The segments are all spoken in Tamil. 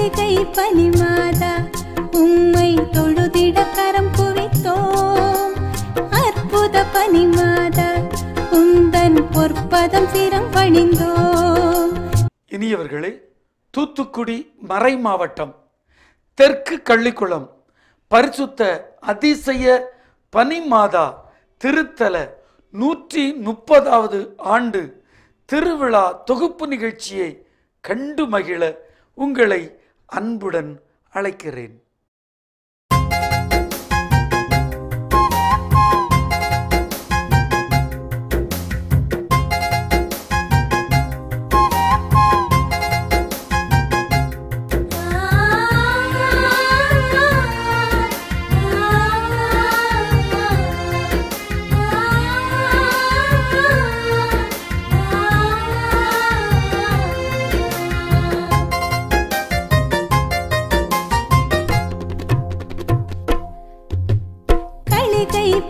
கலிகை பனிமாதா உம்மை தொழுதிட கரம் குவித்தோம். அற்புத பனிமாதா உந்தன் பொற்பதம் சிரம் பணிந்தோம். இனியவர்களே, தூத்துக்குடி மறை மாவட்டம் தெற்கு கள்ளிக்குளம் பரிசுத்த அதிசய பனிமாதா திருத்தல 130வது ஆண்டு திருவிழா தொகுப்பு நிகழ்ச்சியை கண்டு மகிழ உங்களை அன்புடன் அழைக்கிறேன்.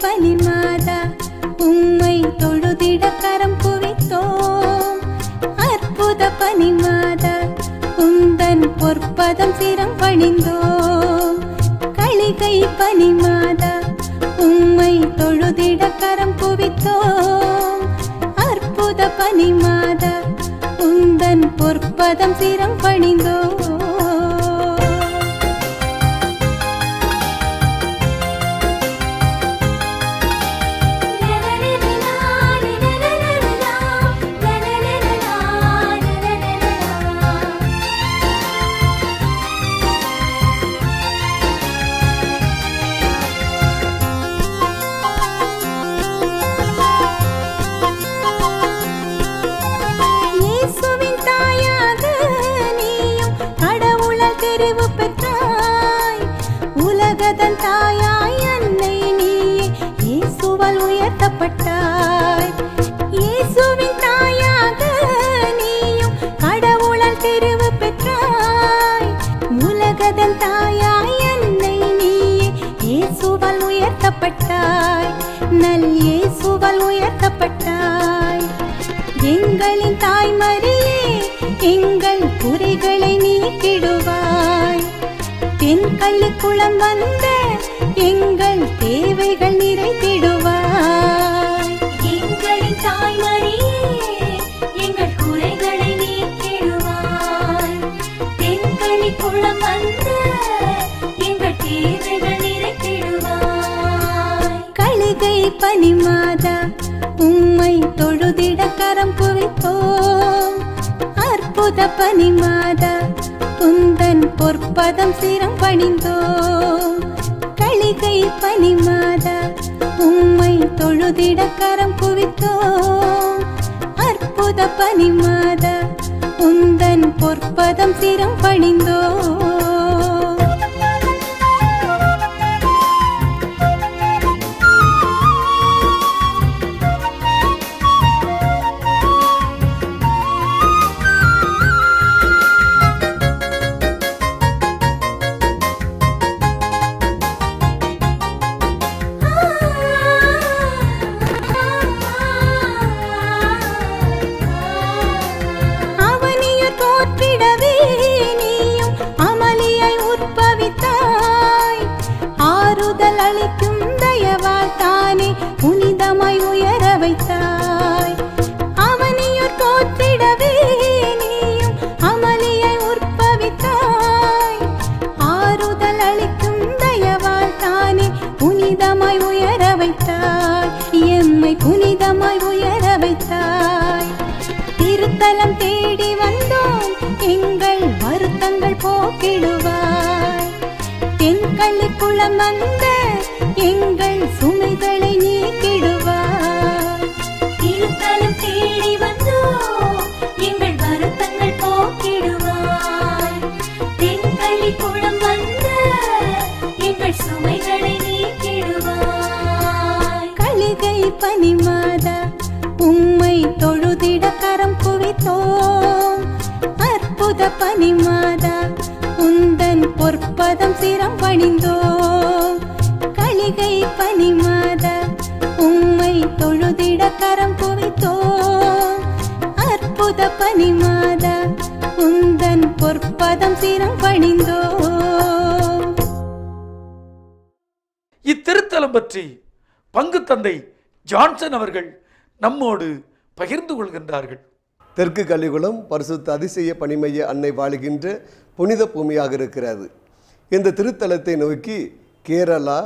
பனிமாதா உம்மை தொழுதிட கரம் குவித்தோம். அற்புத பனிமாதா உந்தன் பொற்பதம் சிரம் பணிந்தோம். கலிகை பனிமாதா உம்மை தொழுதிட கரம் குவித்தோம். அற்புத பனிமாதா உந்தன் பொற்பதம் சிரம் பணிந்தோம். உலகதன் தாயாய் அன்னை நீயே இயேசுவால் உயர்த்தப்பட்டாய். இயேசுவின் தாயாக நீயும் கடவுளால் தெரிவு பெற்றாய். உலகதன் தாயாய் அன்னை நீயே இயேசுவால் உயர்த்தப்பட்டாய். நல் இயேசுவால் உயர்த்தப்பட்டாய். எங்களின் தாய்மரியே எங்கள் குறைகளை நீக்கிடுவாய். தென் கள்ளிக்குளம் வந்த எங்கள் தேவைகள் நிறைத்திடுவாய். எங்களின் தாய்மரியே எங்கள் குறைகளை நீக்கிடுவாய். தென் கள்ளிக்குளம் வந்த எங்கள் தேவைகள் நிறைத்திடுவாய். கலிகை பனிமாதா உம்மை தொழுதிட கரம் குவித்தோம். அற்புத பனிமாதா உந்தன் பொற்பதம் சிரம் பணிந்தோம். கலிகை பனிமாதா உம்மை தொழுதிட கரம் குவித்தோம். அற்புத பனிமாதா உந்தன் பொற்பதம் சிரம் பணிந்தோம். அளிக்கும் தயவால் தானே புனிதமாய் உயர வைத்தாய். அவனியோர் தோற்றிடவே நீயும் அமளியை உற்பவித்தாய். ஆறுதல் அளிக்கும் தயவால் தானே புனிதமாய் உயர வைத்தாய். எம்மை புனிதமாய் உயர வைத்தாய். திருத்தலம் தேடி வந்தோம் எங்கள் வருத்தங்கள் போக்கிடுவாய். தென் கள்ளிக்குளம் வந்த எங்கள் சுமைகளை நீக்கிடுவாய். திருத்தலம் தேடி வந்தோம் எங்கள் வருத்தங்கள் போக்கிடுவாய். தென் கள்ளிக்குளம் வந்த எங்கள் சுமைகளை நீக்கிடுவாய். கலிகை பனிமாதா உம்மை தொழுதிட கரம் குவித்தோம். அற்புத பனிமாதா உந்தன் பொற்பதம் சிரம் பணிந்தோம். கலிகை பனிமாதா உம்மை தொழுதிட கரம் குவித்தோம். அற்புத பனிமாதா உந்தன் பொற்பதம் சிரம் பணிந்தோம். இத்திருத்தலம் பற்றி பங்கு தந்தை ஜான்சன் அவர்கள் நம்மோடு பகிர்ந்து கொள்கின்றார்கள். தெற்கு கலிகுளம் பரிசுத்த அதிசய பணிமைய அன்னை வாழுகின்ற புனித பூமியாக இருக்கிறது. இந்த திருத்தலத்தை நோக்கி கேரளா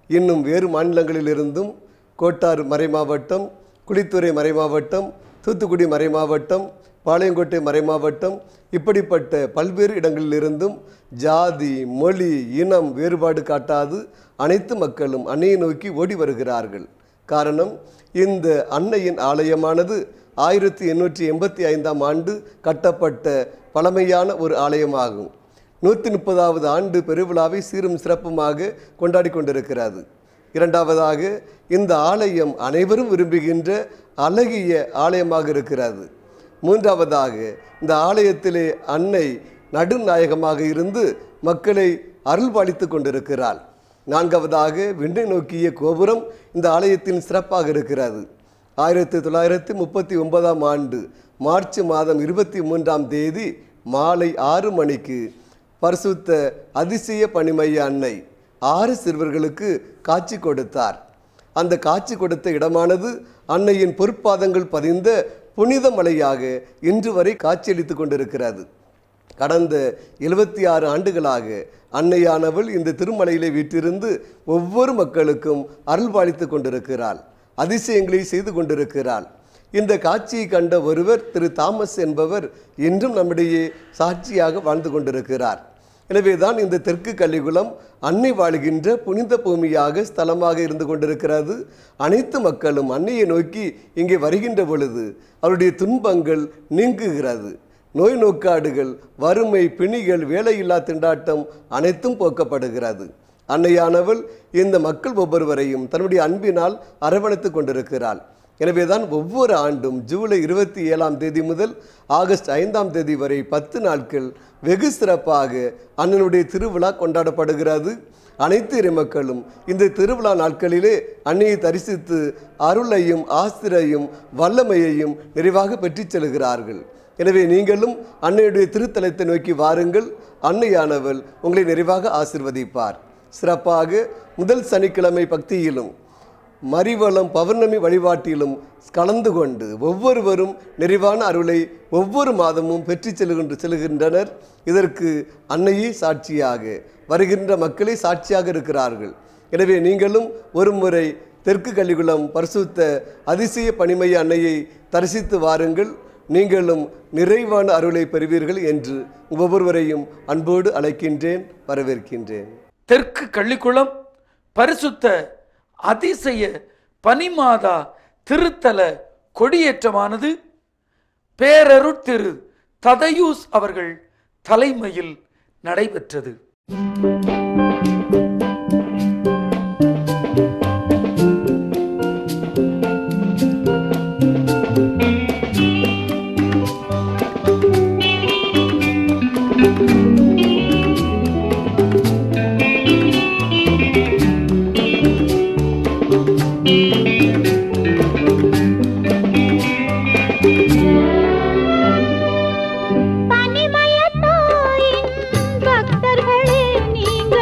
இன்னும் வேறு மாநிலங்களிலிருந்தும் கோட்டார் மறைமாவட்டம், குளித்துறை மறைமாவட்டம், தூத்துக்குடி மறைமாவட்டம், பாளையங்கோட்டை மறைமாவட்டம் இப்படிப்பட்ட பல்வேறு இடங்களிலிருந்தும் ஜாதி, மொழி, இனம் வேறுபாடு காட்டாது அனைத்து மக்களும் அன்னையை நோக்கி ஓடி வருகிறார்கள். காரணம், இந்த அன்னையின் ஆலயமானது 1885ஆம் ஆண்டு கட்டப்பட்ட பழமையான ஒரு ஆலயமாகும். 130வது ஆண்டு பெருவிழாவை சீரும் சிறப்புமாக கொண்டாடி கொண்டிருக்கிறது. இரண்டாவதாக, இந்த ஆலயம் அனைவரும் விரும்புகின்ற அழகிய ஆலயமாக இருக்கிறது. மூன்றாவதாக, இந்த ஆலயத்திலே அன்னை நடுநாயகமாக இருந்து மக்களை அருள்பாலித்து கொண்டிருக்கிறாள். நான்காவதாக, விண்ணை நோக்கிய கோபுரம் இந்த ஆலயத்தின் சிறப்பாக இருக்கிறது. 1939ஆம் ஆண்டு மார்ச் மாதம் 23ஆம் தேதி மாலை 6 மணிக்கு பரிசுத்த அதிசய பணிமைய அன்னை 6 சிறுவர்களுக்கு காட்சி கொடுத்தார். அந்த காட்சி கொடுத்த இடமானது அன்னையின் பொற்பாதங்கள் பதிந்த புனித மலையாக இன்று வரை காட்சியளித்து கொண்டிருக்கிறது. கடந்த 76 ஆண்டுகளாக அன்னையானவள் இந்த திருமலையிலே வீற்றிருந்து ஒவ்வொரு மக்களுக்கும் அருள்பாலித்து கொண்டிருக்கிறாள், அதிசயங்களை செய்து கொண்டிருக்கிறாள். இந்த காட்சியை கண்ட ஒருவர் திரு தாமஸ் என்பவர் இன்றும் நம்மிடையே சாட்சியாக வாழ்ந்து கொண்டிருக்கிறார். எனவேதான் இந்த தெற்கு கலிகுளம் அன்னை வாழ்கின்ற புனித பூமியாக ஸ்தலமாக இருந்து கொண்டிருக்கிறது. அனைத்து மக்களும் அன்னையை நோக்கி இங்கே வருகின்ற பொழுது அவருடைய துன்பங்கள் நீங்குகிறது. நோய் நோக்காடுகள், வறுமை, பிணிகள், வேலையில்லா திண்டாட்டம் அனைத்தும் போக்கப்படுகிறது. அன்னையானவள் இந்த மக்கள் ஒவ்வொருவரையும் தன்னுடைய அன்பினால் அரவணைத்து கொண்டிருக்கிறாள். எனவேதான் ஒவ்வொரு ஆண்டும் ஜூலை 27ஆம் தேதி முதல் ஆகஸ்ட் 5ஆம் தேதி வரை 10 நாட்கள் வெகு சிறப்பாக அண்ணனுடைய திருவிழா கொண்டாடப்படுகிறது. அனைத்து இறைமக்களும் இந்த திருவிழா நாட்களிலே அன்னையை தரிசித்து அருளையும் ஆசிரையும் வல்லமையையும் நிறைவாக பெற்றுச் செல்கிறார்கள். எனவே நீங்களும் அன்னையுடைய திருத்தலத்தை நோக்கி வாருங்கள். அன்னையானவள் உங்களை நிறைவாக ஆசிர்வதிப்பார். சிறப்பாக முதல் சனிக்கிழமை பக்தியிலும் மரிவளம் பௌர்ணமி வழிபாட்டிலும் கலந்து கொண்டு ஒவ்வொருவரும் நிறைவான அருளை ஒவ்வொரு மாதமும் பெற்று செல்கின்றனர். இதற்கு அன்னையே சாட்சியாக, வருகின்ற மக்களே சாட்சியாக இருக்கிறார்கள். எனவே நீங்களும் ஒரு முறை தெற்கு கலிகுளம் பரிசுத்த அதிசய பணிமைய அன்னையை தரிசித்து வாருங்கள். நீங்களும் நிறைவான அருளை பெறுவீர்கள் என்று ஒவ்வொருவரையும் அன்போடு அழைக்கின்றேன், வரவேற்கின்றேன். தெற்கு கள்ளிக்குளம் பரிசுத்த அதிசய பனிமாதா திருத்தல கொடியேற்றமானது பேரருட்திரு ததயூஸ் அவர்கள் தலைமையில் நடைபெற்றது. பனிமய தாயின் பக்தர்களே நீங்க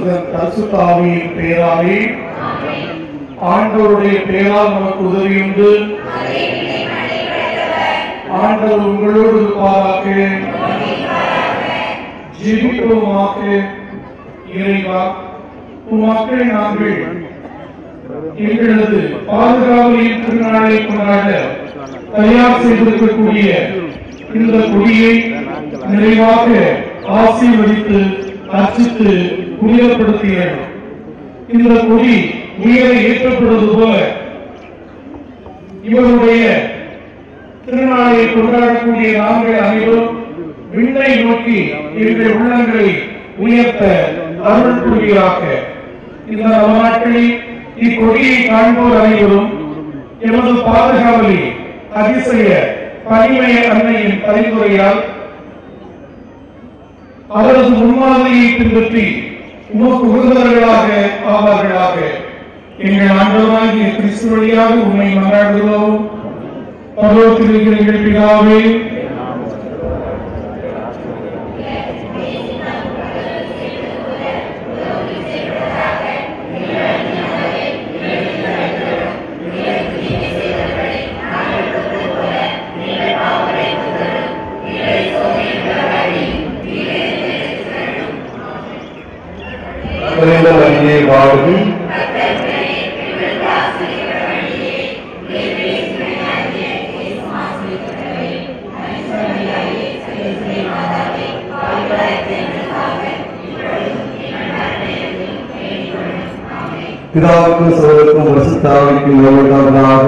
சுதன் பரிசுத்த ஆவியின் பெயராலே ஆண்டவருடைய பெயரால் நமக்கு உதவியுண்டு. ஆண்டவர் உங்களோடு இருப்பாராக. ஜெபிப்போமாக. இறைவா, உம் மக்களை நாங்கள் எங்களது பாதுகாவலின் திருநாளை கொண்டாட தயார் செய்திருக்கக்கூடிய இந்த கொடியை நிறைவாக ஆசீர்வதித்து அர்ச்சித்து புனிதப்படுத்துகிறது. இந்த கொடி உயிரை ஏற்றப்படுவது போல இவருடைய திருநாளை கொண்டாடக்கூடிய நாங்கள் அனைவரும் விண்ணை நோக்கி எங்கள் உள்ளங்களை உயர்த்த அருள் புரிவீராக. இந்த நாட்களில் இக்கொடியை காண்போர் அனைவரும் எமது பாதுகாவலி அதிசய பனிமய அன்னையின் பரிந்துரையால் அவரது முன்மாதிரியை பின்பற்றி உமக்கு உறுதியர்களாக ஆவார்களாக. எங்கள் ஆண்டவராகிய கிறிஸ்து வழியாக உண்மை மன்றாடுகிறோம். பரலோகத்தில் இருக்கிற எங்கள் பிதாவே, வாழ்வு பிதாவுக்கும் சோதருக்கும் பரிசுத்த ஆவிக்கும் உண்டாவதாக.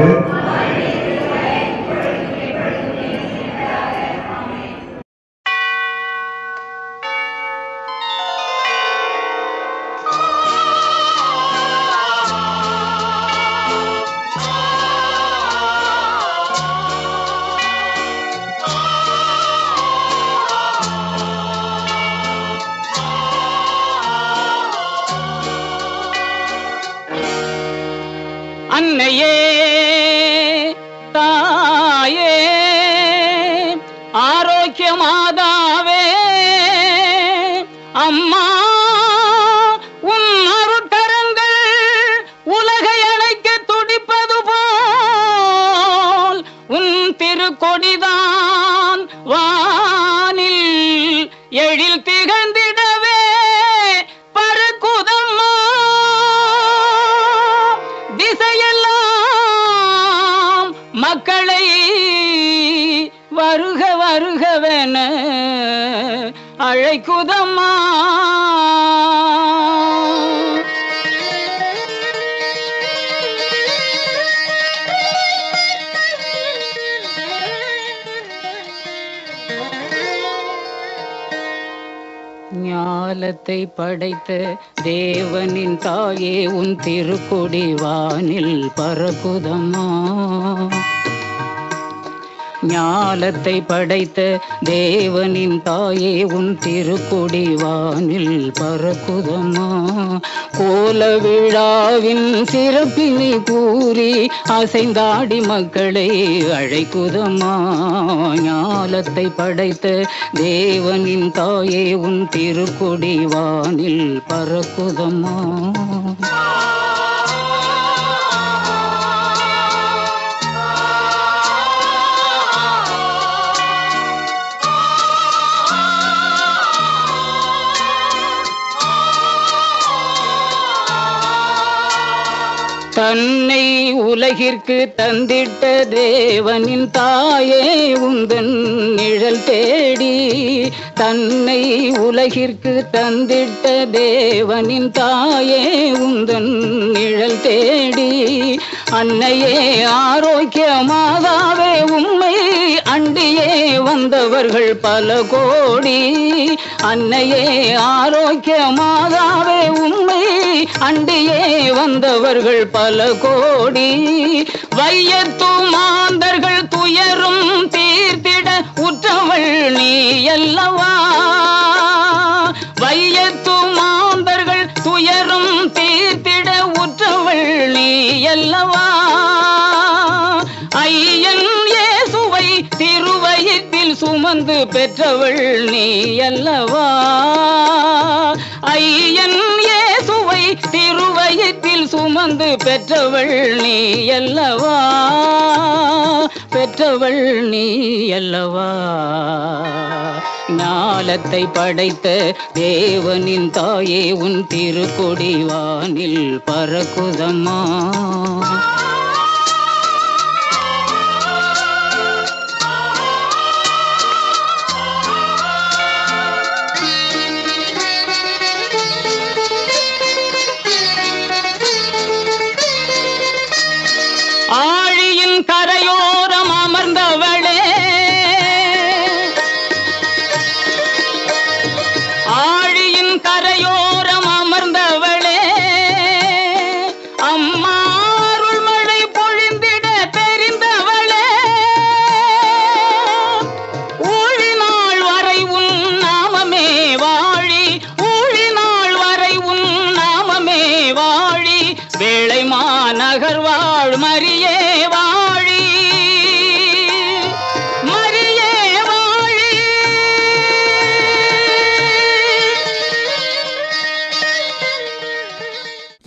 அன்னையே தாயே ஆரோக்கிய மாதாவே அம்மா, உன் அருட்கரங்கள் உலகை அழைக்க துடிப்பது போல் உன் திருக்கொடிதான் வானில் எழில் திகழ்ந்திடவே பறக்குதம்மா. திசையெல்லாம் மக்களை வருக வருகவென அழைக்குதம்மா. ஞாலத்தை படைத்த தேவனின் தாயே, உன் திருக்கொடி வானில் பறக்குதம்மா. ஞாலத்தை படைத்த தேவனின் தாயே, உன் திருக்கொடி வானில் பறக்குதம்மா. கோல விழாவின் சிறப்பினை கூறி அசைந்தாடி மக்களை அழைக்குதம்மா. ஞாலத்தை படைத்த தேவனின் தாயே, உன் திருக்கொடி வானில் பறக்குதம்மா. தன்னை உலகிற்கு தந்திட்ட தேவனின் தாயே, உந்தன் நிழல் தேடி. தன்னை உலகிற்கு தந்திட்ட தேவனின் தாயே, உந்தன் நிழல் தேடி. அன்னையே ஆரோக்கிய மாதாவே, உம்மை அண்டியே வந்தவர்கள் பல கோடி. அன்னையே ஆரோக்கிய மாதாவே, உம்மை அண்டியே வந்தவர்கள் பல கோடி. வையத்து மாந்தர்கள் துயரும் தீர்த்திட உற்றவள் நீ அல்லவா. வையத்து மாந்தர்கள் துயரும் தீர்த்திட உற்றவள் நீ அல்லவா. ஐயன் இயேசுவை திருவயிற்றில் சுமந்து பெற்றவள் நீ அல்லவா. ஐயன் சுமந்து பெற்றவள் நீ அல்லவா, பெற்றவள் நீ அல்லவா. ஞாலத்தை படைத்த தேவனின் தாயே உன் திருக்கொடி வானில் பறக்குதம்மா. ஆழியின் கரையோரம் அமர்ந்தவளே, ஆழியின் கரையோரம் அமர்ந்தவளே, அம்மா அருள் மழை பொழிந்திட தெரிந்தவளே. ஊழினாள் வரை உன் நாமமே வாழி, ஊழினாள் வரை உன் நாமமே வாழி. வேளை மாநகர் வாழ் மரியே வாழி, மரியே வாழி.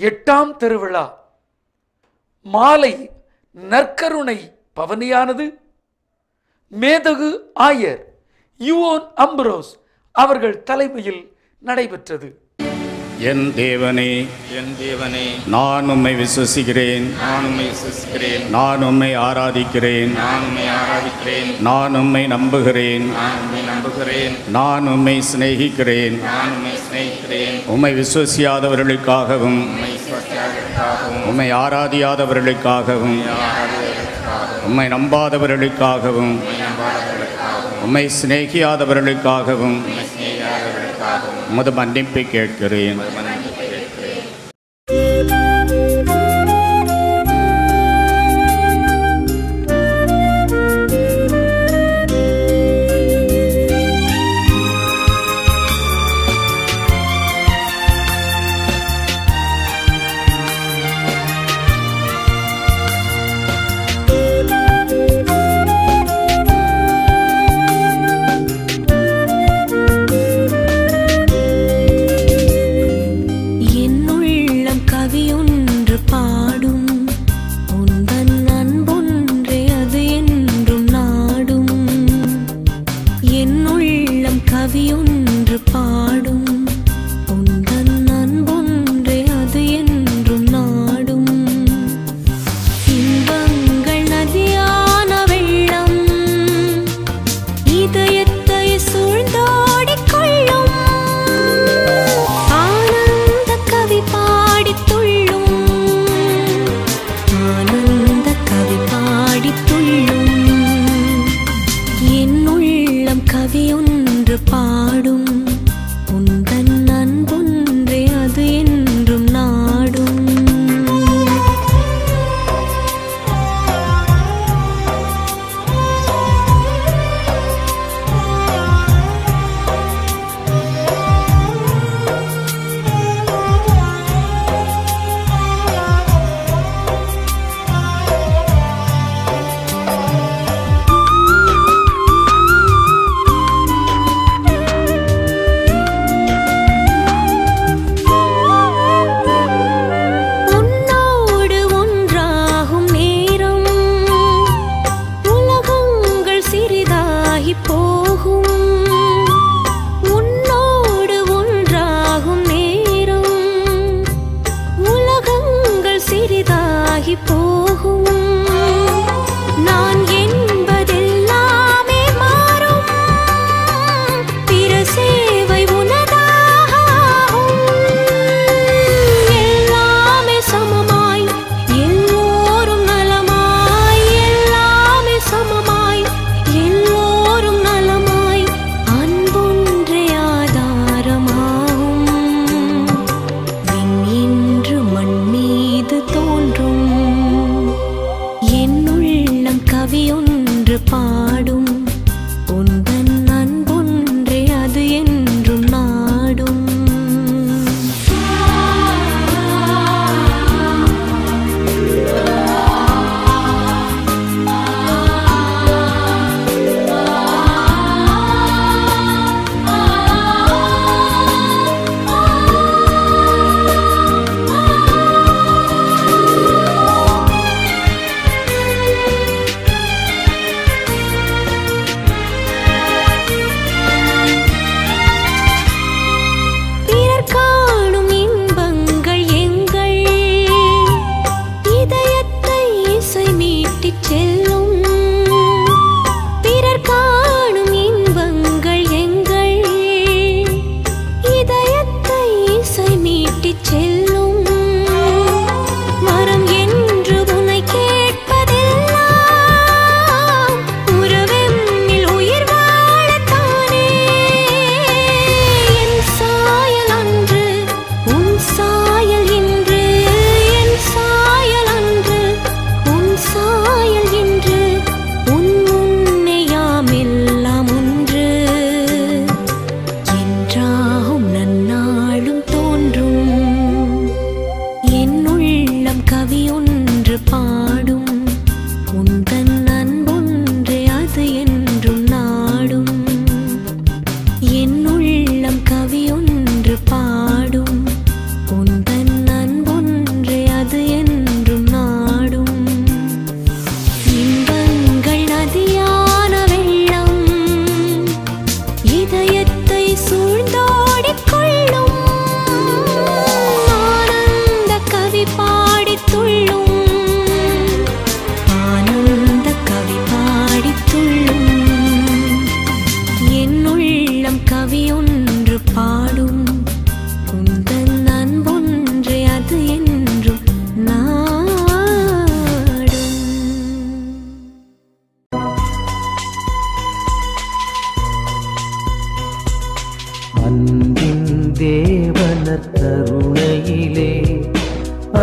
எட்டாம் திருவிழா மாலை நற்கருணை பவனியானது மேதகு ஆயர் யுவோன் அம்ப்ரோஸ் அவர்கள் தலைமையில் நடைபெற்றது. என் தேவனே, என் தேவனே, நான் உம்மை விசுவசிக்கிறேன், நான் உம்மை விசுவசிக்கிறேன், நான் உம்மை ஆராதிக்கிறேன், நான் உம்மை ஆராதிக்கிறேன், நான் உம்மை நம்புகிறேன், நான் உம்மை நம்புகிறேன், நான் உம்மை சிநேகிக்கிறேன். நான் உம்மை சிநேகிக்கிறேன். உம்மை விசுவசியாதவர்களுக்காகவும் உம்மை விசுவாசியாதவர்களுக்காகவும், உம்மை ஆராதியாதவர்களுக்காகவும், உம்மை நம்பாதவர்களுக்காகவும், உம்மை சிநேகியாதவர்களுக்காகவும் உமது மன்னிப்பை கேட்கிறேன்.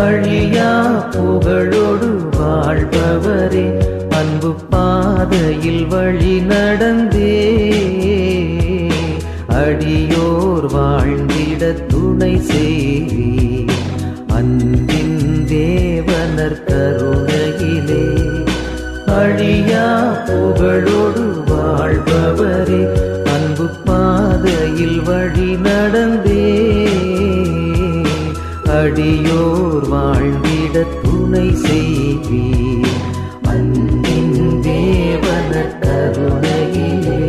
அழியா புகழோடு வாழ்பவரே, அன்பு பாதையில் வழி நடந்தே அடியோர் வாழ்ந்திட துணை செய்வி. அன்பின் தேவனர் கருணையிலே அழியா புகழோடு வாழ்பவரே, அன்பு பாதையில் வழி நடந்தே அடியோர் வாழ்ந்திட துணை செய்வி. அன்பின் தேவனர் கருணையிலே.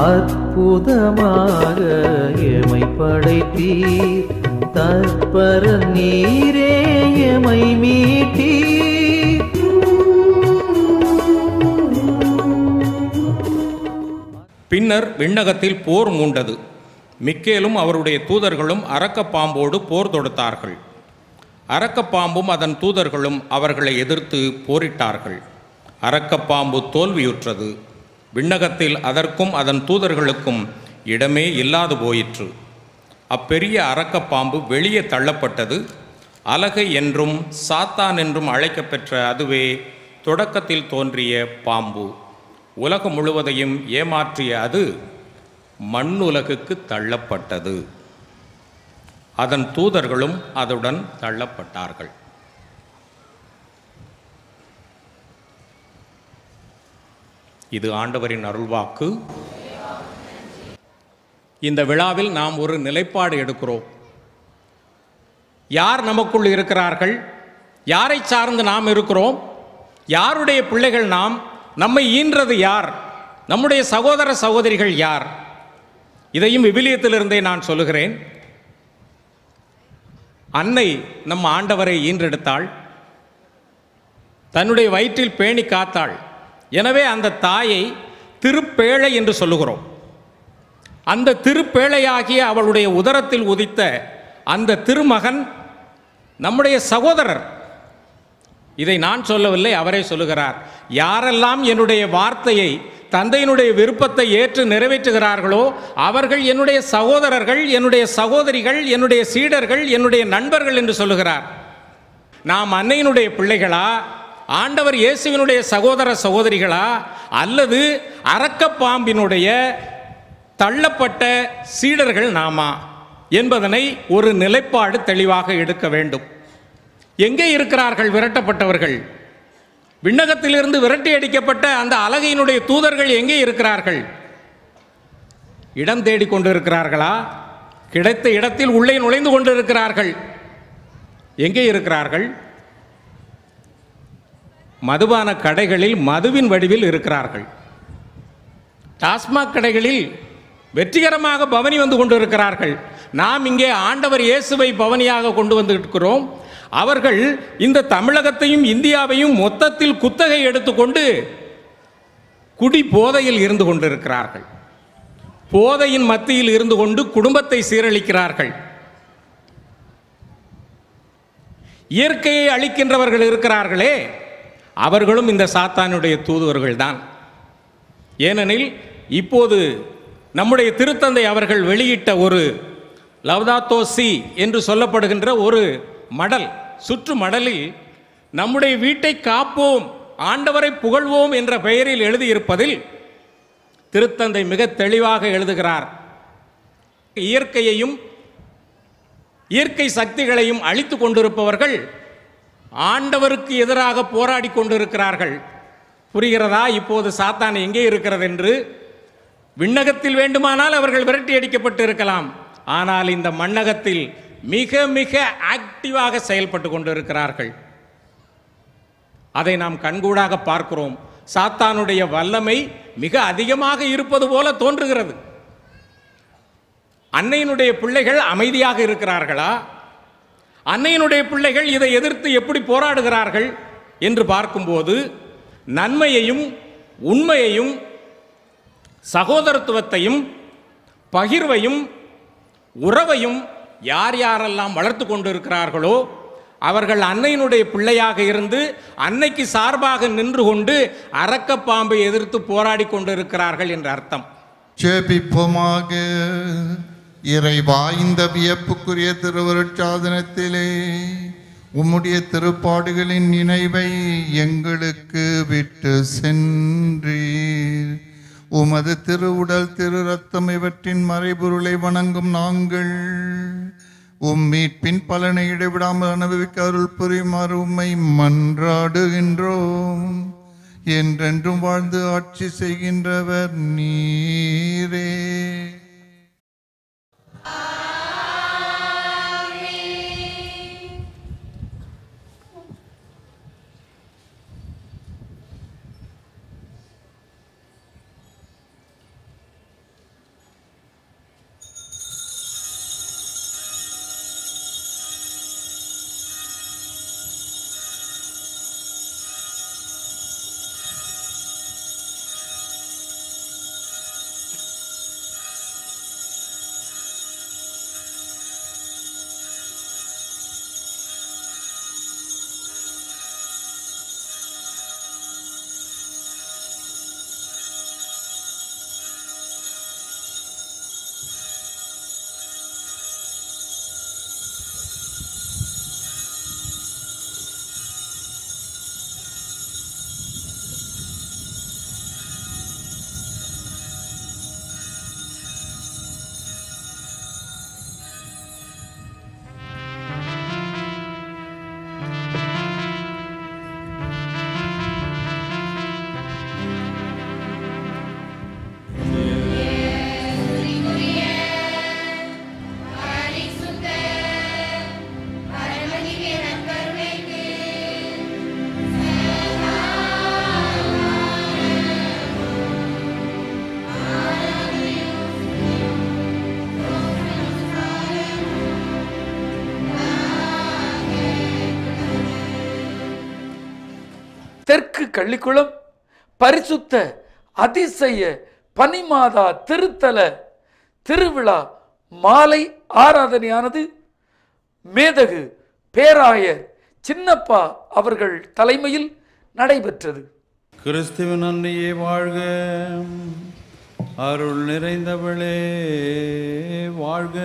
அற்புதமாக எமை படைத்தீர், தற்பர நீரே எமை மீட்டீர். பின்னர் விண்ணகத்தில் போர் மூண்டது. மிக்கேலும் அவருடைய தூதர்களும் அரக்கப்பாம்போடு போர் தொடுத்தார்கள். அரக்கப்பாம்பும் அதன் தூதர்களும் அவர்களை எதிர்த்து போரிட்டார்கள். அரக்கப்பாம்பு தோல்வியுற்றது. விண்ணகத்தில் அதற்கும் அதன் தூதர்களுக்கும் இடமே இல்லாது போயிற்று. அப்பெரிய அரக்கப்பாம்பு வெளியே தள்ளப்பட்டது. அலகை என்றும் சாத்தான் என்றும் அழைக்கப்பெற்ற அதுவே தொடக்கத்தில் தோன்றிய பாம்பு. உலகம் முழுவதையும் ஏமாற்றிய அது மண்ணுலகுக்கு தள்ளப்பட்டது. அதன் தூதர்களும் அதுடன் தள்ளப்பட்டார்கள். இது ஆண்டவரின் அருள்வாக்கு. இந்த விழாவில் நாம் ஒரு நிலைப்பாடு எடுக்கிறோம். யார் நமக்குள் இருக்கிறார்கள்? யாரை சார்ந்து நாம் இருக்கிறோம்? யாருடைய பிள்ளைகள் நாம்? நம்மை ஈன்றது யார்? நம்முடைய சகோதர சகோதரிகள் யார்? இதையும் விவிலியத்திலிருந்தே நான் சொல்லுகிறேன். அன்னை நம் ஆண்டவரை ஈன்றெடுத்தாள், தன்னுடைய வயிற்றில் பேணி காத்தாள். எனவே அந்த தாயை திருப்பேழை என்று சொல்லுகிறோம். அந்த திருப்பேழையாகிய அவளுடைய உதரத்தில் உதித்த அந்த திருமகன் நம்முடைய சகோதரர். இதை நான் சொல்லவில்லை, அவரே சொல்லுகிறார். யாரெல்லாம் என்னுடைய வார்த்தையை, தந்தையினுடைய விருப்பத்தை ஏற்று நிறைவேற்றுகிறார்களோ அவர்கள் என்னுடைய சகோதரர்கள், என்னுடைய சகோதரிகள், என்னுடைய சீடர்கள், என்னுடைய நண்பர்கள் என்று சொல்லுகிறார். நாம் அன்னையினுடைய பிள்ளைகளா, ஆண்டவர் இயேசுவினுடைய சகோதர சகோதரிகளா, அல்லது அரக்கப்பாம்பினுடைய தள்ளப்பட்ட சீடர்கள் நாமா என்பதனை ஒரு நிலைப்பாடு தெளிவாக எடுக்க வேண்டும். எங்கே இருக்கிறார்கள் விரட்டப்பட்டவர்கள்? விண்ணகத்திலிருந்து விரட்டி அடிக்கப்பட்ட அந்த அலகையினுடைய தூதர்கள் எங்கே இருக்கிறார்கள்? இடம் தேடிக் கொண்டிருக்கிறார்களா? கிடைத்த இடத்தில் உள்ளே நுழைந்து கொண்டிருக்கிறார்கள். எங்கே இருக்கிறார்கள்? மதுபான கடைகளில் மதுவின் வடிவில் இருக்கிறார்கள். டாஸ்மாக் கடைகளில் வெற்றிகரமாக பவனி வந்து கொண்டிருக்கிறார்கள். நாம் இங்கே ஆண்டவர் இயேசுவை பவனியாக கொண்டு வந்திருக்கிறோம். அவர்கள் இந்த தமிழகத்தையும் இந்தியாவையும் மொத்தத்தில் குத்தகை எடுத்துக்கொண்டு குடி போதையில் இருந்து கொண்டிருக்கிறார்கள். போதையின் மத்தியில் இருந்து கொண்டு குடும்பத்தை சீரழிக்கிறார்கள். இயற்கையை அழிக்கின்றவர்கள் இருக்கிறார்களே, அவர்களும் இந்த சாத்தானுடைய தூதுவர்கள் தான். ஏனெனில் இப்போது நம்முடைய திருத்தந்தை அவர்கள் வெளியிட்ட ஒரு லவ்தாத்தோ சி என்று சொல்லப்படுகின்ற ஒரு மடல், சுற்று மடலில் நம்முடைய வீட்டை காப்போம், ஆண்டவரை புகழ்வோம் என்ற பெயரில் எழுதியிருப்பதில் திருத்தந்தை மிக தெளிவாக எழுதுகிறார். இயற்கையையும் இயற்கை சக்திகளையும் அழித்து கொண்டிருப்பவர்கள் ஆண்டவருக்கு எதிராக போராடி கொண்டிருக்கிறார்கள். புரிகிறதா இப்போது சாத்தான் எங்கே இருக்கிறது என்று? விண்ணகத்தில் வேண்டுமானால் அவர்கள் விரட்டி அடிக்கப்பட்டு இருக்கலாம், ஆனால் இந்த மண்ணகத்தில் மிக மிக ஆக்டிவாக செயல்பட்டு கொண்டிருக்கிறார்கள். அதை நாம் கண்கூடாக பார்க்கிறோம். சாத்தானுடைய வல்லமை மிக அதிகமாக இருப்பது போல தோன்றுகிறது. அன்னையினுடைய பிள்ளைகள் அமைதியாக இருக்கிறார்களா? அன்னையினுடைய பிள்ளைகள் இதை எதிர்த்து எப்படி போராடுகிறார்கள் என்று பார்க்கும்போது நன்மையையும் உண்மையையும் சகோதரத்துவத்தையும் பகிர்வையும் உறவையும் யார் யாரெல்லாம் வளர்த்து கொண்டிருக்கிறார்களோ அவர்கள் அன்னையினுடைய பிள்ளையாக இருந்து அன்னைக்கு சார்பாக நின்று கொண்டு அரக்கப்பாம்பை எதிர்த்து போராடி கொண்டிருக்கிறார்கள் என்ற அர்த்தம். ஜெபிப்போமாக. இறைவா, இந்த வியப்புக்குரிய திருவருட்சாதனத்திலே உம்முடைய திருப்பாடுகளின் நினைவை எங்களுக்கு விட்டு சென்றீர். உமது திருவுடல் திரு ரத்தம் இவற்றின் மறைபொருளை வணங்கும் நாங்கள் உம் மீட்பின் பலனை இடைவிடாமல் அனுபவிக்க அருள் புரியுமாறு உம்மை மன்றாடுகின்றோம். என்றென்றும் வாழ்ந்து ஆட்சி செய்கின்றவர் நீரே. தெற்கு கள்ளிக்குளம் பரிசுத்த அதிசய பனிமாதா திருத்தல திருவிழா மாலை ஆராதனையானது மேதகு பேராயர் சின்னப்பா அவர்கள் தலைமையில் நடைபெற்றது. கிறிஸ்துவின் அன்னையே வாழ்க, அருள் நிறைந்தவளே வாழ்க.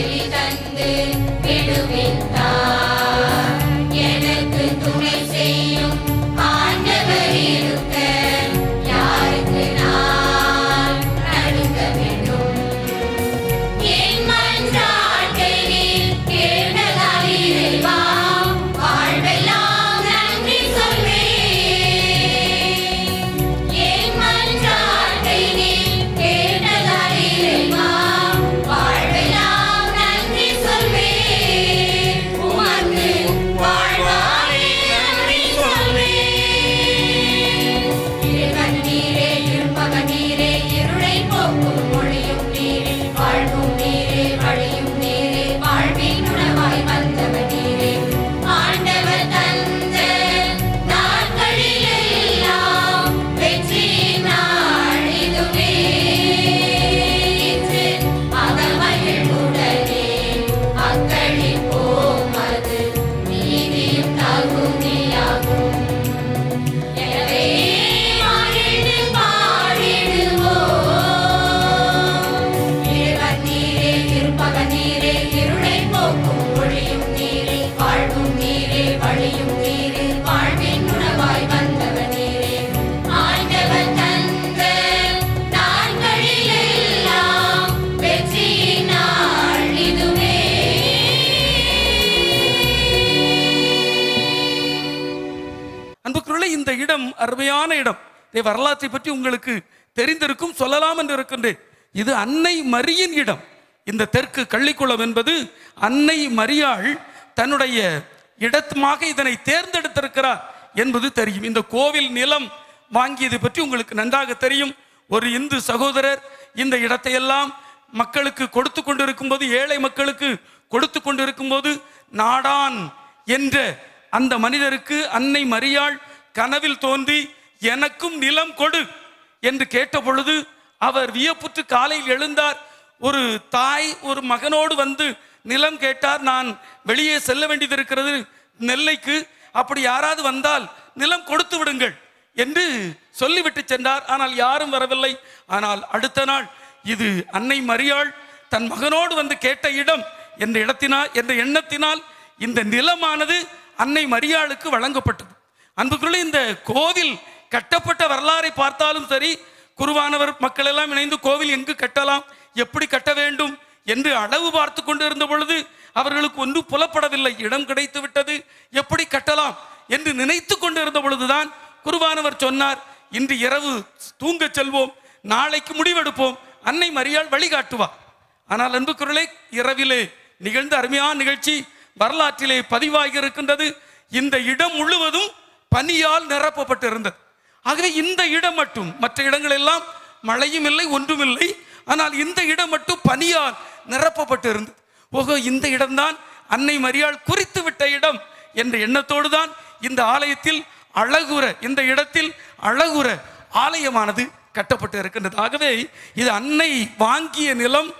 வெளி தந்து விடுவித்தார். எனக்கு துணை செய்யும் ஆண்டவர் இருக்க யாருக்கு நான் நடுங்க வேண்டும்? என் மன்றாட்டை நீர் கேட்டதால் இறைவா, வாழ்வெல்லாம் நன்றி சொல்வேன். என் மன்றாட்டை நீர் கேட்டதால் இறைவா, வாழ்வெல்லாம் நன்றி சொல்வேன். உமக்கு வாழ்வாரே நன்றி சொல்வேன். இறைவன் நீரே, இருப்பவன் நீரே, இருளை போக்கும் ஒளியும் நீரே, வாழ்வும் நீரே, வழியும் நீரே, வாழ்வின் உணவாய் வந்தவர் நீரே. ஆண்டவர் தந்த நாட்களிலெல்லாம் வெற்றியின் நாள் இதுவே. இன்று அகமகிழ்வுடனே அக்களிப்போம், அது நீதியும் தகுதியாகும். எனவே மகிழ்ந்து பாடிடுவோம். இறைவன் நீரே, இருப்பவன் நீரே, இருளை போக்கும் ஒளியும் நீரே, வாழ்வும் நீரே, வழியும் நீரே, வாழ்வின் உணவாய் வந்தவர் நீரே. ஆண்டவர் தந்த நாட்களிலெல்லாம் வெற்றியின் நாள் இதுவே. அன்புக்குள்ளே இந்த இடம் அருமையான இடம். இதை வரலாற்றை பற்றி உங்களுக்கு தெரிந்திருக்கும், சொல்லலாம் என்று இருக்கின்றேன். இது அன்னை மரியின் இடம். இந்த தெற்கு கள்ளிக்குளம் என்பது அன்னை மரியாள் தன்னுடைய இடமாக இதனை தேர்ந்தெடுத்திருக்கிறார் என்பது தெரியும். இந்த கோவில் நிலம் வாங்கியது பற்றி உங்களுக்கு நன்றாக தெரியும். ஒரு இந்து சகோதரர் இந்த இடத்தையெல்லாம் மக்களுக்கு கொடுத்து கொண்டிருக்கும் போது, ஏழை மக்களுக்கு கொடுத்து கொண்டிருக்கும் போது, நாடான் என்ற அந்த மனிதருக்கு அன்னை மரியாள் கனவில் தோன்றி எனக்கும் நிலம் கொடு என்று கேட்ட பொழுது அவர் வியப்புற்று காலையில் எழுந்தார். ஒரு தாய் ஒரு மகனோடு வந்து நிலம் கேட்டார். நான் வெளியே செல்ல வேண்டியது இருக்கிறது நெல்லைக்கு, அப்படி யாராவது வந்தால் நிலம் கொடுத்து விடுங்கள் என்று சொல்லிவிட்டு சென்றார். ஆனால் யாரும் வரவில்லை. ஆனால் அடுத்த நாள் இது அன்னை மரியாள் தன் மகனோடு வந்து கேட்ட இடம் என்ற எண்ணத்தினால் இந்த நிலமானது அன்னை மரியாளுக்கு வழங்கப்பட்டது. அன்புக்குள்ளே இந்த கோவில் கட்டப்பட்ட வரலாறை பார்த்தாலும் சரி, குருவானவர் மக்கள் எல்லாம் இணைந்து கோவில் எங்கு கட்டலாம், எப்படி கட்ட வேண்டும் என்று அளவு பார்த்து கொண்டு இருந்த பொழுது அவர்களுக்கு ஒன்றும் புலப்படவில்லை. இடம் கிடைத்து விட்டது, எப்படி கட்டலாம் என்று நினைத்து கொண்டு இருந்த பொழுதுதான் குருவானவர் சொன்னார், இன்று இரவு தூங்க செல்வோம், நாளைக்கு முடிவெடுப்போம், அன்னை மரியாள் வழிகாட்டுவார். ஆனால் அன்புக்குள்ளே இரவிலே நிகழ்ந்த அருமையான நிகழ்ச்சி வரலாற்றிலே பதிவாகி இருக்கின்றது. இந்த இடம் முழுவதும் பனியால் நிரப்பப்பட்டு இருந்தது. ஆகவே இந்த இடம் மட்டும், மற்ற இடங்கள் எல்லாம் மழையும் இல்லை ஒன்றும் இல்லை, ஆனால் இந்த இடம் மட்டும் பனியால் நிரப்பப்பட்டு இருந்தது. ஓகோ, இந்த இடம்தான் அன்னை மரியாள் குறித்து விட்ட இடம் என்ற எண்ணத்தோடு தான் இந்த ஆலயத்தில் அழகுற, இந்த இடத்தில் அழகுற ஆலயமானது கட்டப்பட்டு இருக்கின்றது. ஆகவே இது அன்னை வாங்கிய நிலம்,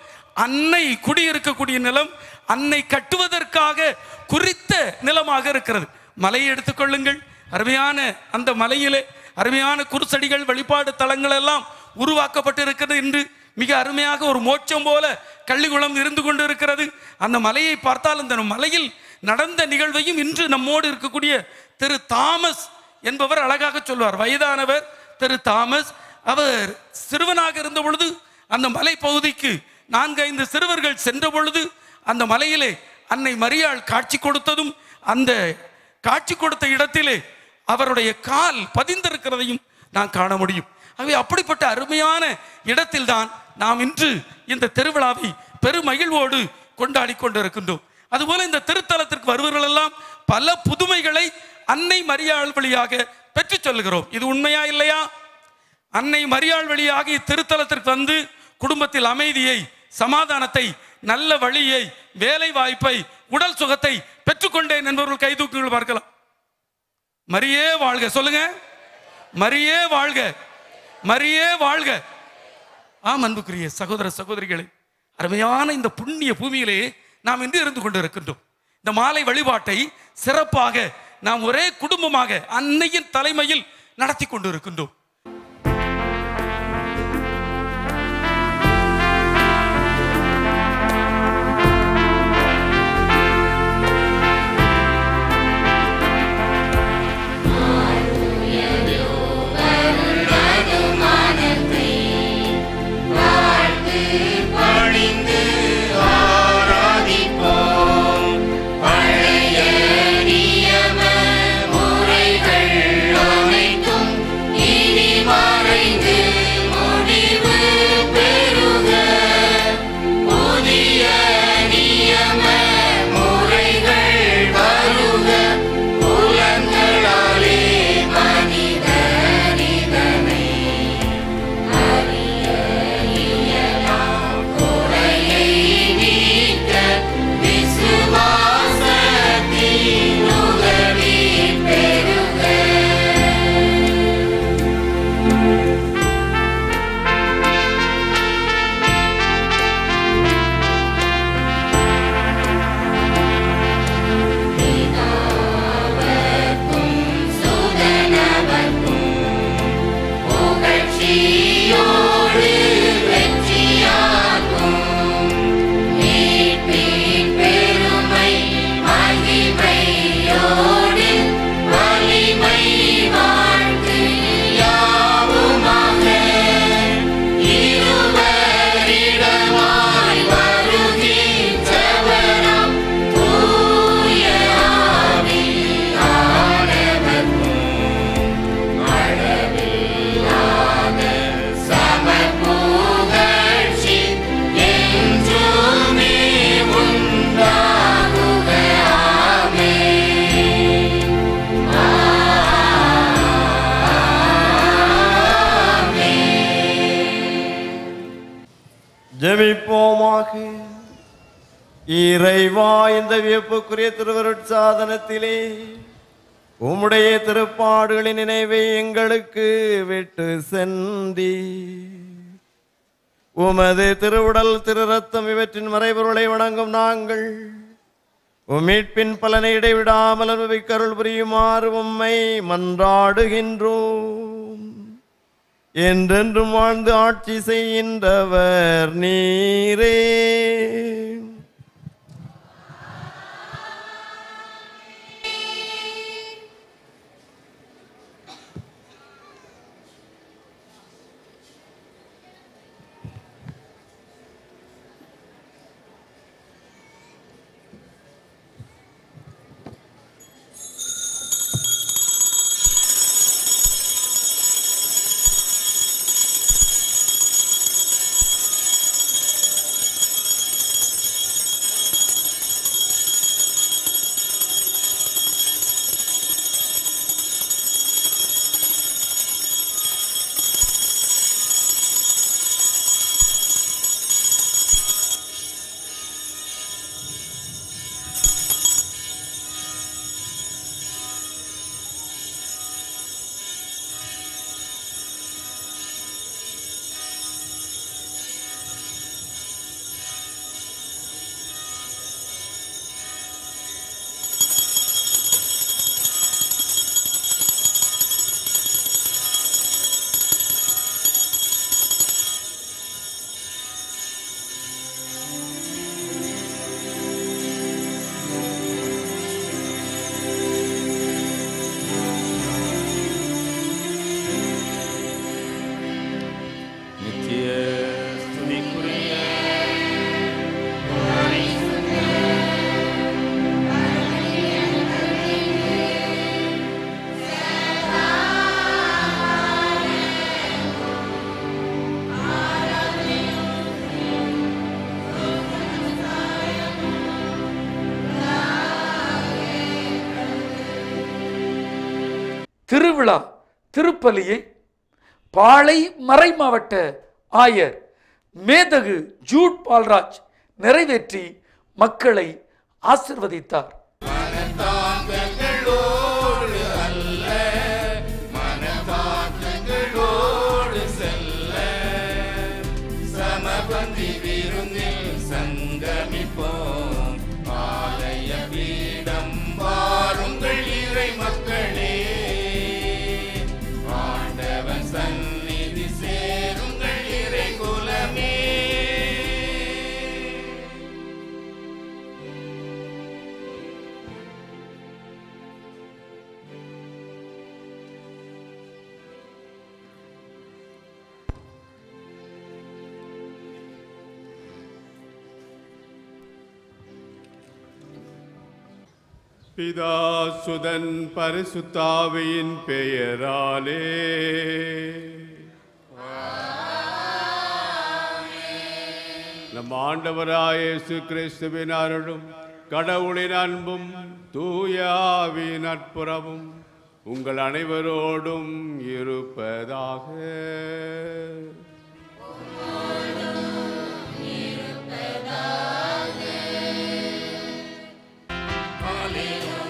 அன்னை குடியிருக்கக்கூடிய நிலம், அன்னை கட்டுவதற்காக குறித்த நிலமாக இருக்கிறது. மலையை எடுத்துக்கொள்ளுங்கள். அருமையான அந்த மலையிலே அருமையான குருசடிகள், வழிபாடு தலங்கள் எல்லாம் உருவாக்கப்பட்டு இருக்கிறது. என்று மிக அருமையாக ஒரு மோட்சம் போல கள்ளிக்குளம் இருந்து கொண்டு இருக்கிறது. அந்த மலையை பார்த்தால் அந்த மலையில் நடந்த நிகழ்வையும் இன்று நம்மோடு இருக்கக்கூடிய திரு தாமஸ் என்பவர் அழகாக சொல்வார். வயதானவர் திரு தாமஸ். அவர் சிறுவனாக இருந்த பொழுது அந்த மலை பகுதிக்கு 4-5 சிறுவர்கள் சென்ற பொழுது அந்த மலையிலே அன்னை மரியாள் காட்சி கொடுத்ததும், அந்த காட்சி கொடுத்த இடத்திலே அவருடைய கால் பதிந்திருக்கிறதையும் நான் காண முடியும். ஆகவே அப்படிப்பட்ட அருமையான இடத்தில் தான் நாம் இன்று இந்த திருவிழாவை பெருமகிழ்வோடு கொண்டாடி கொண்டிருக்கின்றோம். அதுபோல இந்த திருத்தலத்திற்கு வருவர்கள் எல்லாம் பல புதுமைகளை அன்னை மரியாள் வழியாக பெற்று சொல்லுகிறோம். இது உண்மையா இல்லையா? அன்னை மரியாள் வழியாக இத்திருத்தலத்திற்கு வந்து குடும்பத்தில் அமைதியை, சமாதானத்தை, நல்ல வழியை, வேலை வாய்ப்பை, உடல் சுகத்தை பெற்றுக்கொண்டேன் என்பவர்கள் கைதூக்குங்கள் பார்க்கலாம். மரியே வாழ்க சொல்லுங்க. மரியே வாழ்க, மரியே வாழ்க. ஆம் அன்புக்குரிய சகோதர சகோதரிகளே, அருமையான இந்த புண்ணிய பூமியிலே நாம் இன்று இருந்து கொண்டு இருக்கின்றோம். இந்த மாலை வழிபாட்டை சிறப்பாக நாம் ஒரே குடும்பமாக அன்னையின் தலைமையில் நடத்தி கொண்டு இருக்கின்றோம். ஜெபிப்போமாக. இறைவா, இந்த வியப்புக்குரிய திருவருட்சாதனத்திலே உம்முடைய திருப்பாடுகளின் நினைவை எங்களுக்கு விட்டு சென்றி உமது திருவுடல் திரு ரத்தம் இவற்றின் மறைபொருளை வணங்கும் நாங்கள் மீட்பின் பலனை இடைவிடாமல் அனுபவிக்க அருள் புரியுமாறு உம்மை மன்றாடுகின்றோம். என்றென்றும் வாழ்ந்து ஆட்சி செய்கின்றவர் நீரே. திருவிழா திருப்பலியை பாளை மறை மாவட்ட ஆயர் மேதகு ஜூட் பால்ராஜ் நிறைவேற்றி மக்களை ஆசிர்வதித்தார். பிதா சுதன் பரிசுத்தாவியின் பெயராலே நம் ஆண்டவராய இயேசு கிறிஸ்துவின் அருளும் கடவுளின் அன்பும் தூய ஆவியின் நட்புறவும் உங்கள் அனைவரோடும் இருப்பதாக. Hallelujah.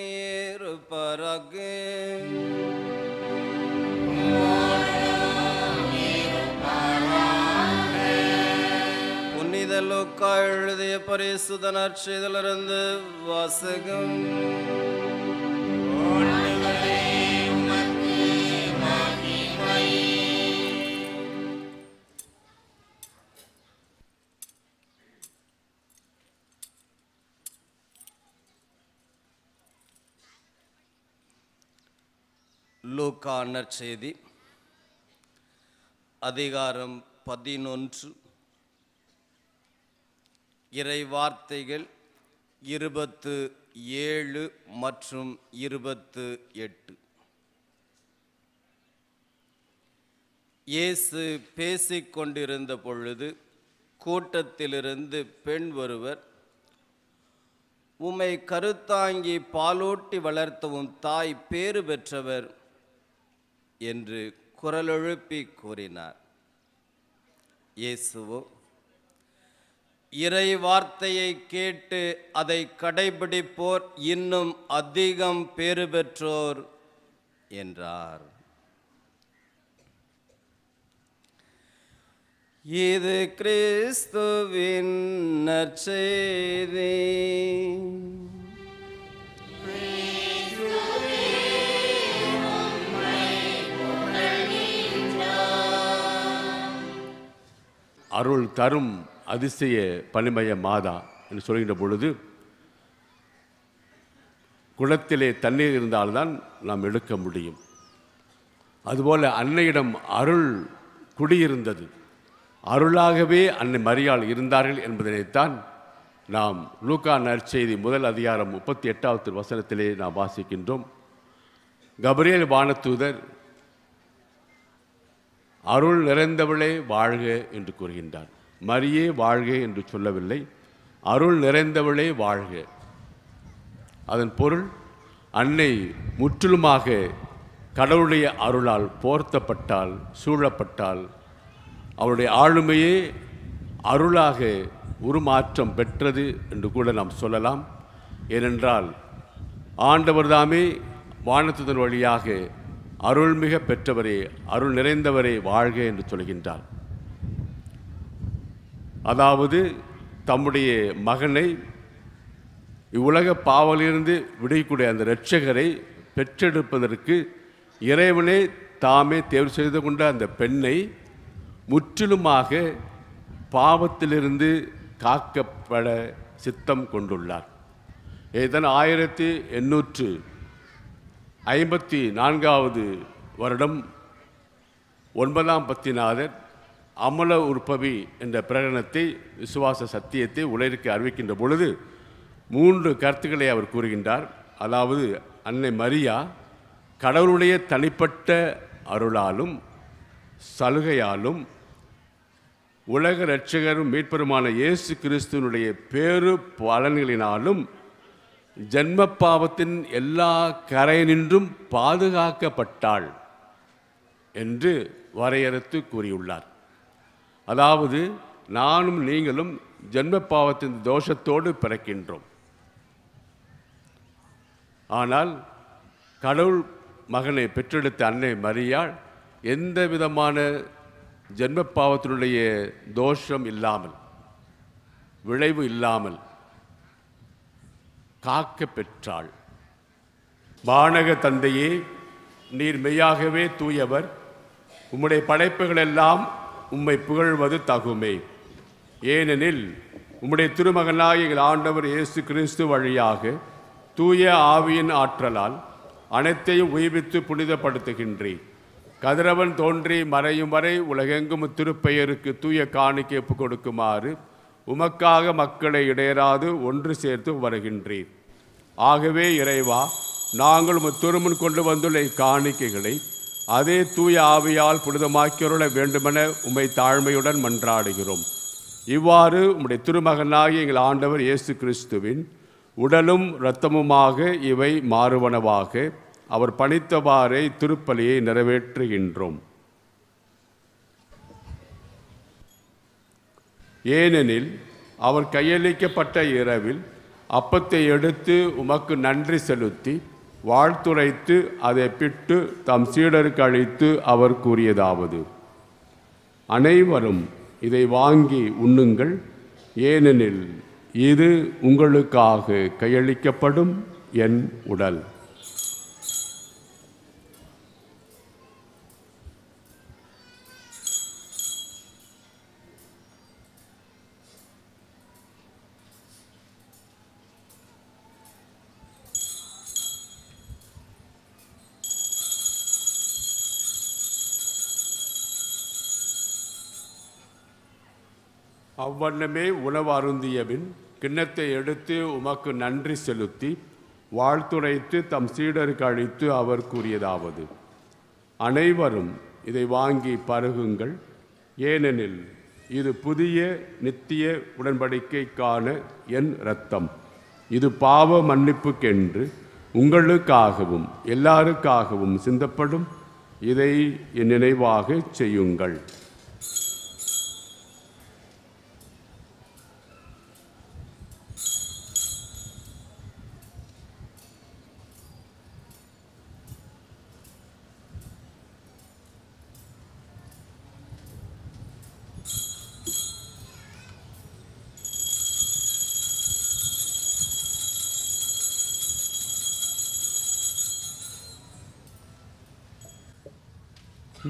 இருப்பராக. புனித லூக்கா எழுதிய பரிசுத்த நற்செய்தியிலிருந்து வாசகம். லூக்கா நற்செய்தி அதிகாரம் 11 இறை வார்த்தைகள் 27 மற்றும் 28. இயேசு பேசிக் கொண்டிருந்த பொழுது கூட்டத்திலிருந்து பெண் ஒருவர், உம்மை கருத்தாங்கி பாலூட்டி வளர்த்தவும் தாய் பேறு பெற்றவர் என்று குரலெழுப்பி கூறினார். இயேசுவோ, இறை வார்த்தையை கேட்டு அதை கடைபிடிப்போர் இன்னும் அதிகம் பேறு பெற்றோர் என்றார். இது கிறிஸ்துவின் நற்செய்தி. அருள் தரும் அதிசய பனிமய மாதா என்று சொல்கின்ற பொழுது, குளத்திலே தண்ணீர் இருந்தால்தான் நாம் எடுக்க முடியும். அதுபோல அன்னையிடம் அருள் குடியிருந்தது. அருளாகவே அன்னை மரியாள் இருந்தார்கள் என்பதனைத்தான் நாம் லூக்கா நற்செய்தி முதல் அதிகாரம் 38வது வசனத்திலே நாம் வாசிக்கின்றோம். கபிரியேல் வானதூதர் அருள் நிறைந்தவளே வாழ்க என்று கூறுகின்றார். மரியே வாழ்க என்று சொல்லவில்லை, அருள் நிறைந்தவளே வாழ்க. அதன் பொருள், அன்னை முற்றிலுமாக கடவுளுடைய அருளால் போர்த்தப்பட்டால், சூழப்பட்டால், அவருடைய ஆளுமையே அருளாக உருமாற்றம் பெற்றது என்று கூட நாம் சொல்லலாம். ஏனென்றால் ஆண்டவர் தாமே வானதூதர் வழியாக அருள்மிக பெற்றவரே, அருள் நிறைந்தவரே வாழ்க என்று சொல்கின்றார். அதாவது தம்முடைய மகனை இவ்வுலக பாவலிருந்து விடுவிக்கூடிய அந்த இரட்சகரை பெற்றெடுப்பதற்கு இறைவனே தாமே தேர்வு செய்து கொண்ட அந்த பெண்ணை முற்றிலுமாக பாவத்திலிருந்து காக்கப்பட சித்தம் கொண்டுள்ளார். இதுதான் 1854வது வருடம் 9ஆம் பத்திநாதர் அமல உற்பவி என்ற பிரகடனத்தை, விசுவாச சத்தியத்தை உலகிற்கு அறிவிக்கின்ற பொழுது 3 கருத்துக்களை அவர் கூறுகின்றார். அதாவது, அன்னை மரியா கடவுளுடைய தனிப்பட்ட அருளாலும் சலுகையாலும் உலக இரட்சகரும் மீட்பருமான இயேசு கிறிஸ்துவனுடைய பேரு பலன்களினாலும் ஜன்ம பாவத்தின் எல்லா கரையினின்றும் பாதுகாக்கப்பட்டாள் என்று வரையறுத்து கூறியுள்ளார். அதாவது, நானும் நீங்களும் ஜன்ம பாவத்தின் தோஷத்தோடு பிறக்கின்றோம். ஆனால் கடவுள் மகனை பெற்றெடுத்த அன்னை மரியாள் எந்த விதமான ஜன்ம பாவத்தினுடைய தோஷம் இல்லாமல், விளைவு இல்லாமல் காக்க பெற்றாள். வானக தந்தையே, நீர் மெய்யாகவே தூயவர். உம்முடைய படைப்புகளெல்லாம் உம்மை புகழ்வது தகுமே. ஏனெனில் உம்முடைய திருமகனாய் எங்கள் ஆண்டவர் இயேசு கிறிஸ்து வழியாக தூய ஆவியின் ஆற்றலால் அனைத்தையும் உயிர்ப்பித்து புனிதப்படுத்துகின்றேன். கதிரவன் தோன்றி மறையும் வரை உலகெங்கும் திருப்பெயருக்கு தூய காணிக்கை ஒப்புக் கொடுக்குமாறு உமக்காக மக்களை இடையராது ஒன்று சேர்த்து வருகின்றேன். ஆகவே இறைவா, நாங்கள் திருமுன் கொண்டு வந்துள்ள இக்காணிக்கைகளை அதே தூய ஆவியால் புனிதமாக்கியுள்ள வேண்டுமென உம்மை தாழ்மையுடன் மன்றாடுகிறோம். இவ்வாறு உம்முடைய திருமகனாகிய எங்கள் ஆண்டவர் இயேசு கிறிஸ்துவின் உடலும் இரத்தமுமாக இவை மாறுவனவாக அவர் பணித்தவாறே திருப்பலியை நிறைவேற்றுகின்றோம். ஏனெனில் அவர் கையளிக்கப்பட்ட இரவில் அப்பத்தை எடுத்து உமக்கு நன்றி செலுத்தி வாழ்த்துரைத்து அதை பிட்டு தம் சீடருக்கு அளித்து அவர் கூறியதாவது: அனைவரும் இதை வாங்கி உண்ணுங்கள், ஏனெனில் இது உங்களுக்காக கையளிக்கப்படும் என் உடல். அவ்வண்ணமே உணவு அருந்தியபின் கிண்ணத்தை எடுத்து உமக்கு நன்றி செலுத்தி வாழ்த்துரைத்து தம் சீடருக்கு அளித்து அவர் கூறியதாவது: அனைவரும் இதை வாங்கி பருகுங்கள், ஏனெனில் இது புதிய நித்திய உடன்படிக்கைக்கான என் இரத்தம். இது பாவ மன்னிப்புக்கென்று உங்களுக்காகவும் எல்லாருக்காகவும் சிந்தப்படும். இதை என் நினைவாக செய்யுங்கள்.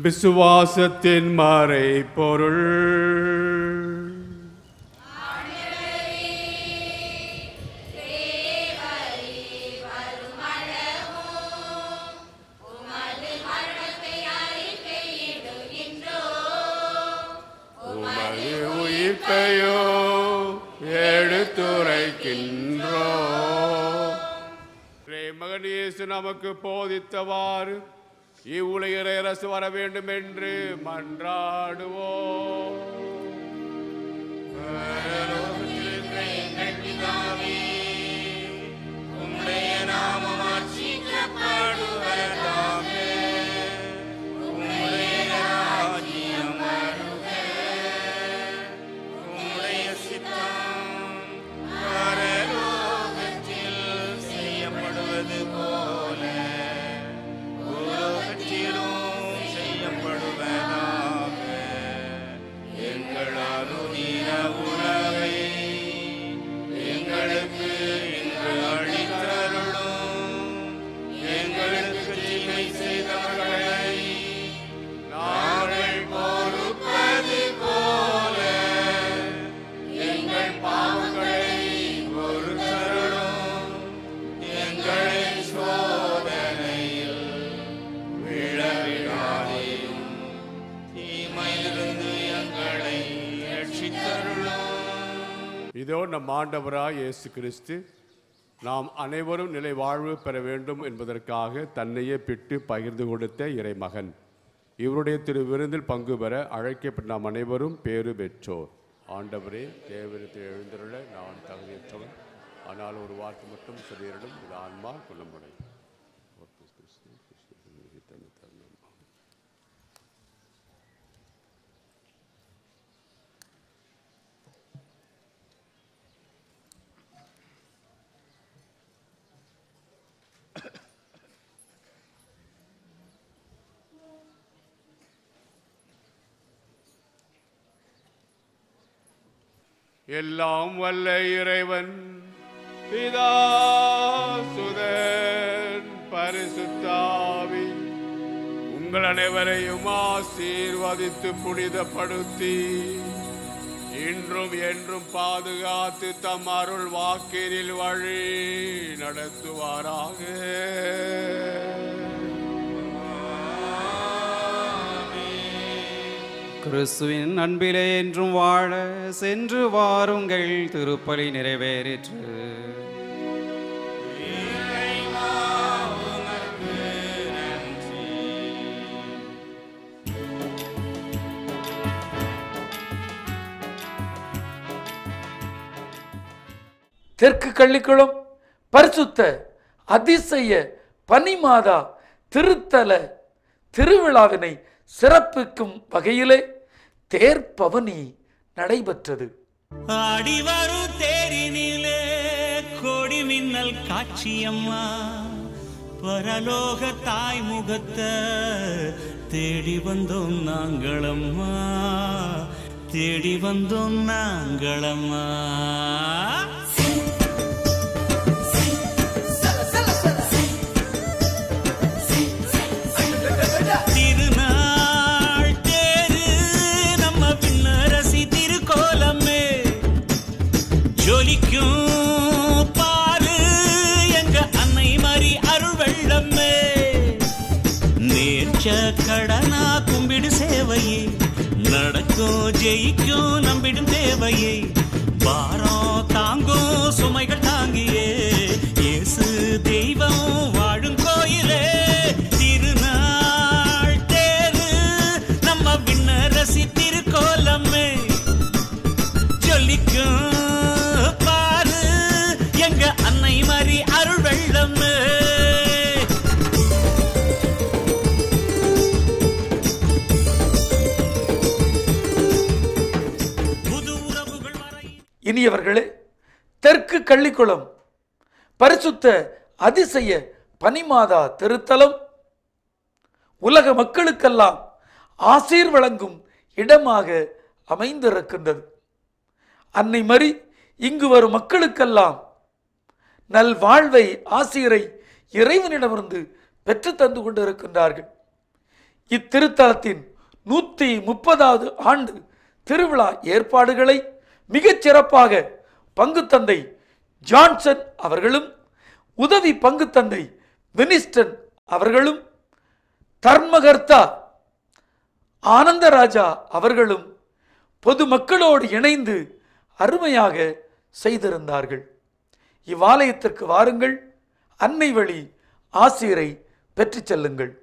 விசுவாசத்தின் மறை பொருள். உமது உயிர்ப்பையோ எடுத்துரைக்கின்றோ. மகன் இயேசு நமக்கு போதித்தவாறு இவ்வுலகிற அரசு வர வேண்டும் என்று மன்றாடுவோம். உம்முடைய நாமம் ஆட்சிக்கப்படுவதாக. உம்முடைய ராஜ்யம் வருக. உம்முடைய சித்தம் பரலோகத்தில் செய்யப்படுவது போல செய்யப்படுவதாக. எங்கள் அனுதின உணவை எங்களுக்கு இன்று அளித்தருளும். எங்களுக்கு தீமை செய்தவர்களை நாங்கள் பொறுப்பது போல எங்கள் பாவங்களை பொறுத்தருளும். எங்களை சோதனையில் விழவிடாதேயும் தீமையிலிருந்து எங்களை ரட்சித்தருளும். இதோ நம் ஆண்டவராய் இயேசு கிறிஸ்து நாம் அனைவரும் நிலை வாழ்வு பெற வேண்டும் என்பதற்காக தன்னையே பிட்டு பகிர்ந்து கொடுத்த இறைமகன். இவருடைய திரு விருந்தில் பங்கு பெற அழைக்கப்பட்ட நாம் அனைவரும் பேறு பெற்றோர். ஆண்டவரே, தேவரத்தை எழுந்தருள நான் தகுதியற்றவன், ஆனால் ஒரு வார்த்தை மட்டும் சொல்லிடலும், இது ஆன்மா குணமுடை. எல்லாம் வல்ல இறைவன் பிதா சுதன் பரிசுத்தாவி உங்கள் அனைவரையும் ஆசீர்வதித்து புனிதப்படுத்தி இன்றும் என்றும் பாதுகாத்து தம் அருள் வாக்கினில் வழி நடத்துவாராக. கிறிஸ்துவின் அன்பிலே என்றும் வாழ சென்று வாருங்கள். திருப்பலி நிறைவேறிற்று. தெற்கு கள்ளிக்குளம் பரிசுத்த அதிசய பனிமாதா திருத்தல திருவிழாவினை சிறப்பிக்கும் வகையிலே தேர்பவனி நடைபெற்றது. அடிவரும் தேரினிலே காட்சியம்மா பரலோக தாய் முகத்தை தேடி வந்தோம் நாங்களம்மா தேடி வந்தோம் நாங்களம்மா திருநாள் தேரு நம்ம விண்ணரசி திருக்கோலமே ஜொலிக்கும் பாரு எங்க அன்னை மாதிரி அருள் வெள்ளமே நேர்ச்ச கடனா கும்பிடு சேவையே நடக்கும் ஜெயிக்கும் நம்பிடும் தேவையே பாரம் தாங்கும் சுமைகள் தாங்கியே இயேசு தெய்வம் வாழும் கோயிலே திருநாள் தேரு நம்ம விண்ணரசி திருக்கோலமே ஜொலிக்கும் பாரு எங்க அன்னை மாதிரி அருள் வெள்ளமே இனியவர்களே, தெற்கு கள்ளிக்குளம் பரிசுத்த அதிசய பனிமாதா திருத்தலம் உலக மக்களுக்கெல்லாம் ஆசீர் வழங்கும் இடமாக அமைந்திருக்கின்றது. அன்னை மரி இங்கு வரும் மக்களுக்கெல்லாம் நல்வாழ்வை ஆசீரை இறைவனிடமிருந்து பெற்று தந்து கொண்டிருக்கின்றார்கள். இத்திருத்தலத்தின் 130வது ஆண்டு திருவிழா ஏற்பாடுகளை மிகச் சிறப்பாக பங்கு தந்தை ஜான்சன் அவர்களும் உதவி பங்கு தந்தை வினிஸ்டன் அவர்களும் தர்மகர்த்தா ஆனந்தராஜா அவர்களும் பொதுமக்களோடு இணைந்து அருமையாக செய்திருந்தார்கள். இவ்வாலயத்திற்கு வாருங்கள், அன்னை வழி ஆசீரை பெற்றுச் செல்லுங்கள்.